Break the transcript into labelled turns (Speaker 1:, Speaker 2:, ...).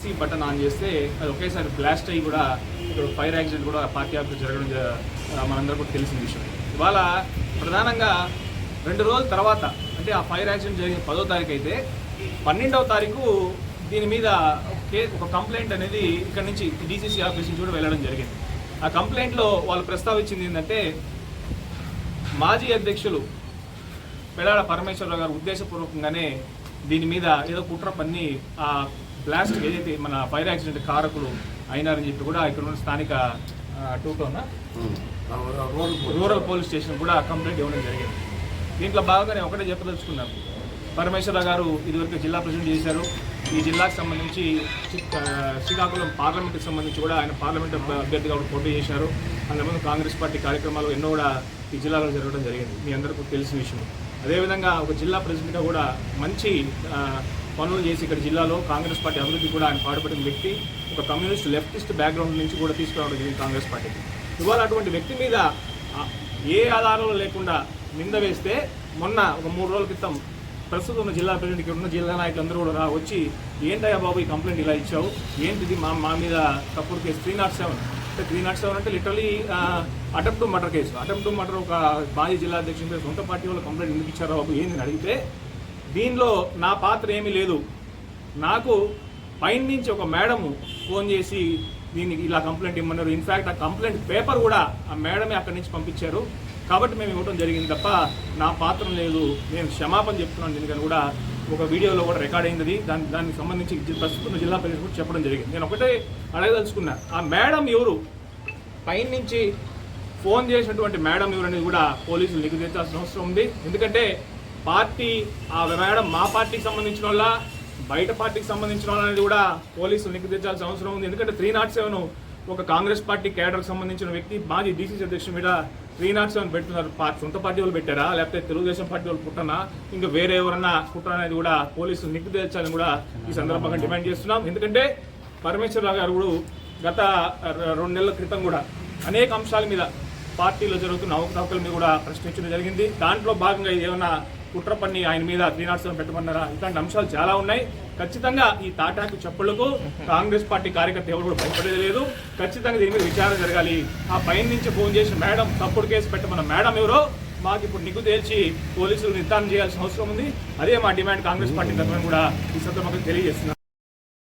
Speaker 1: Emergency button on చేస్తే అది ఒకేసారి బ్లాస్ట్ అయ్యి కూడా ఇక్కడ ఫైర్ యాక్సిడెంట్ కూడా పార్టీ ఆఫీస్ జరగడం మనందరూ కూడా తెలిసిన విషయం. ఇవాళ ప్రధానంగా 2 రోజుల తర్వాత అంటే ఆ ఫైర్ యాక్సిడెంట్ జరిగిన 10వ తారీఖు అయితే 12వ తారీఖు దీని మీద ఒక కంప్లైంట్ అనేది ఇక్కడ నుంచి డీసీసీ ఆఫీస్ నుంచి కూడా వెళ్ళడం జరిగింది. ఆ కంప్లైంట్లో వాళ్ళు ప్రస్తావించింది ఏంటంటే మాజీ అధ్యక్షులు పెడాల పరమేశ్వరరావు గారు ఉద్దేశపూర్వకంగానే దీని మీద ఏదో కుట్ర పన్ని ఆ బ్లాస్ట్ ఏదైతే మన ఫైర్ యాక్సిడెంట్ కారకులు అయినారని చెప్పి కూడా ఇక్కడ ఉన్న స్థానిక రూరల్ పోలీస్ స్టేషన్ కూడా కంప్లైంట్ ఇవ్వడం జరిగింది. దీంట్లో భాగంగానే ఒకటే చెప్పదలుచుకున్నాను. పరమేశ్వరరావు గారు ఇదివరకు జిల్లా ప్రెసిడెంట్ చేశారు. ఈ జిల్లాకు సంబంధించి శ్రీకాకుళం పార్లమెంట్కి సంబంధించి కూడా ఆయన పార్లమెంట్ అభ్యర్థిగా పోటీ చేశారు. అందులో కాంగ్రెస్ పార్టీ కార్యక్రమాలు ఎన్నో కూడా ఈ జిల్లాలో జరగడం జరిగింది, మీ అందరికీ తెలిసిన విషయం. అదేవిధంగా ఒక జిల్లా ప్రెసిడెంట్గా కూడా మంచి పనులు చేసి ఇక్కడ జిల్లాలో కాంగ్రెస్ పార్టీ అభివృద్ధి కూడా ఆయన పాటుపడిన వ్యక్తి. ఒక కమ్యూనిస్ట్ లెఫ్టిస్ట్ బ్యాక్గ్రౌండ్ నుంచి కూడా తీసుకురావడం జరిగింది కాంగ్రెస్ పార్టీకి. ఇవాళ అటువంటి వ్యక్తి మీద ఏ ఆధారాలు లేకుండా నింద వేస్తే మొన్న ఒక 3 రోజుల క్రితం ప్రస్తుతం ఉన్న జిల్లా ప్రెసిడెంట్ ఇక్కడ ఉన్న జిల్లా నాయకులందరూ కూడా వచ్చి ఏంటయ్యా బాబు ఈ కంప్లైంట్ ఇలా ఇచ్చావు, ఏంటిది మా మీద తప్పుడు కేసు 307 అంటే 307 అంటే literally attempt to murder case. Attempt to murder ఒక మాజీ జిల్లా అధ్యక్షుడి సొంత పార్టీ వాళ్ళు కంప్లైంట్ ఎందుకు ఇచ్చారో బాబు ఏందని అడిగితే దీనిలో నా పాత్ర ఏమీ లేదు, నాకు పైన నుంచి ఒక మేడము ఫోన్ చేసి దీనికి ఇలా కంప్లైంట్ ఇమ్మన్నారు. ఇన్ఫ్యాక్ట్ ఆ కంప్లైంట్ పేపర్ కూడా ఆ మేడమే అక్కడి నుంచి పంపించారు కాబట్టి మేము ఇవ్వడం జరిగింది తప్ప నా పాత్ర లేదు, నేను క్షమాపణ చెప్తున్నాను దీనికని కూడా ఒక వీడియోలో కూడా రికార్డ్ అయింది. దానికి సంబంధించి ప్రస్తుతం జిల్లా పరిషత్ కూడా చెప్పడం జరిగింది. నేను ఒకటే అడగదలుచుకున్నా, ఆ మేడం ఎవరు, పైన నుంచి ఫోన్ చేసినటువంటి మేడం ఎవరు అనేది కూడా పోలీసులు నిగ్గు తెచ్చాల్సిన అవసరం ఉంది. ఎందుకంటే పార్టీ ఆ మేడం మా పార్టీకి సంబంధించిన వాళ్ళ బయట పార్టీకి సంబంధించిన వాళ్ళ అనేది కూడా పోలీసులు నిగ్గు తెచ్చాల్సిన అవసరం ఉంది. ఎందుకంటే 307 ఒక కాంగ్రెస్ పార్టీ కేడర్కి సంబంధించిన వ్యక్తి మాజీ డీసీసీ అధ్యక్షుడి మీద 307 పెడుతున్నారు. సొంత పార్టీ వాళ్ళు పెట్టారా లేకపోతే తెలుగుదేశం పార్టీ వాళ్ళు పుట్టనా ఇంకా వేరే ఎవరన్నా పుట్టనా అనేది కూడా పోలీసులు నిగ్గు తెచ్చాలని కూడా ఈ సందర్భంగా డిమాండ్ చేస్తున్నాం. ఎందుకంటే పరమేశ్వరరావు గారు కూడా గత 2 నెలల క్రితం కూడా అనేక అంశాల మీద పార్టీలో జరుగుతున్న అవకతవకల మీద కూడా ప్రశ్నించడం జరిగింది. దాంట్లో భాగంగా ఏమైనా కుట్ర పన్ని ఆయన మీద 307 పెట్టమన్నారా, ఇట్లాంటి అంశాలు చాలా ఉన్నాయి. ఖచ్చితంగా ఈ తాటాకు చప్పుళ్లకు కాంగ్రెస్ పార్టీ కార్యకర్త ఎవరు కూడా భయపడేది లేదు. ఖచ్చితంగా దీని మీద విచారణ జరగాలి. ఆ పైన నుంచి ఫోన్ చేసి మేడం తప్పుడు కేసు పెట్టమన్న మేడం ఎవరో మాకు ఇప్పుడు నిగ్గు తేల్చి పోలీసులు నిర్ధారణ చేయాల్సిన అవసరం ఉంది. అదే మా డిమాండ్ కాంగ్రెస్ పార్టీ తరఫున కూడా ఈ సందర్భంగా తెలియజేస్తున్నారు.